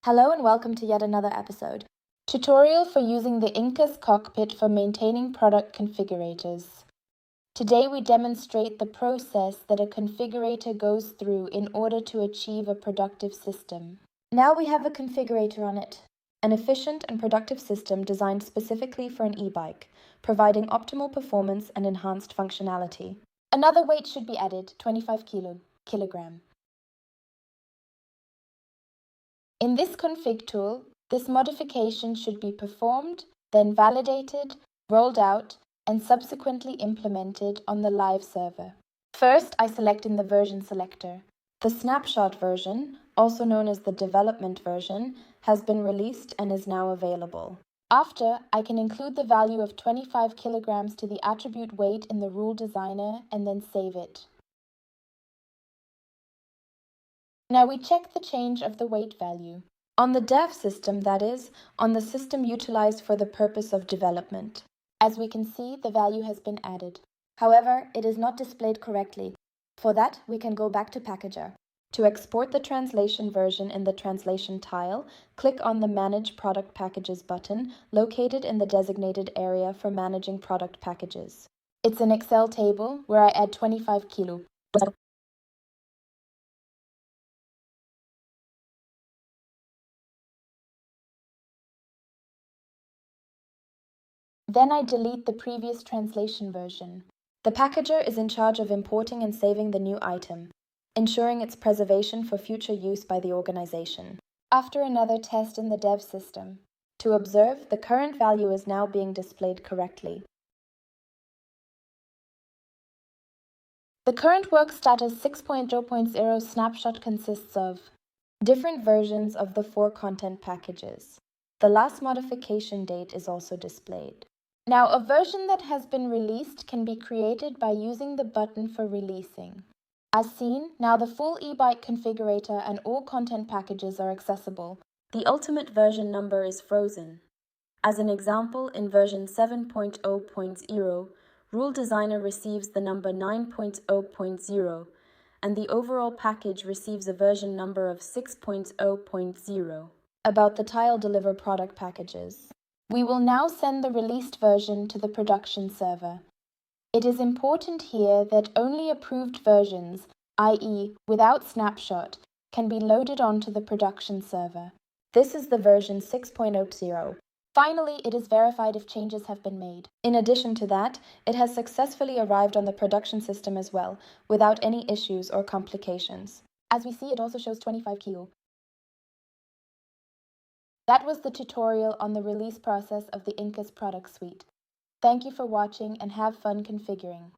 Hello and welcome to yet another episode. Tutorial for using the INKAS cockpit for maintaining product configurators. Today we demonstrate the process that a configurator goes through in order to achieve a productive system. Now we have a configurator on it, an efficient and productive system designed specifically for an e-bike, providing optimal performance and enhanced functionality. Another weight should be added, 25 kilogram. In this config tool, this modification should be performed, then validated, rolled out, and subsequently implemented on the live server. First, I select in the version selector. The snapshot version, also known as the development version, has been released and is now available. After, I can include the value of 25 kilograms to the attribute weight in the RuleDesigner and then save it. Now we check the change of the weight value. On the dev system, that is, on the system utilized for the purpose of development. As we can see, the value has been added. However, it is not displayed correctly. For that, we can go back to Packager. To export the translation version in the translation tile, click on the Manage Product Packages button located in the designated area for managing product packages. It's an Excel table where I add 25 kilo. Then I delete the previous translation version. The packager is in charge of importing and saving the new item, ensuring its preservation for future use by the organization. After another test in the dev system, to observe, the current value is now being displayed correctly. The current work status 6.0.0 snapshot consists of different versions of the 4 content packages. The last modification date is also displayed. Now, a version that has been released can be created by using the button for releasing. As seen, now the full e-bike configurator and all content packages are accessible. The ultimate version number is frozen. As an example, in version 7.0.0, RuleDesigner receives the number 9.0.0, and the overall package receives a version number of 6.0.0. About the tile deliver product packages. We will now send the released version to the production server. It is important here that only approved versions, i.e. without snapshot, can be loaded onto the production server. This is the version 6.0. Finally, it is verified if changes have been made. In addition to that, it has successfully arrived on the production system as well, without any issues or complications. As we see, it also shows 25 kilo. That was the tutorial on the release process of the INKAS product suite. Thank you for watching and have fun configuring.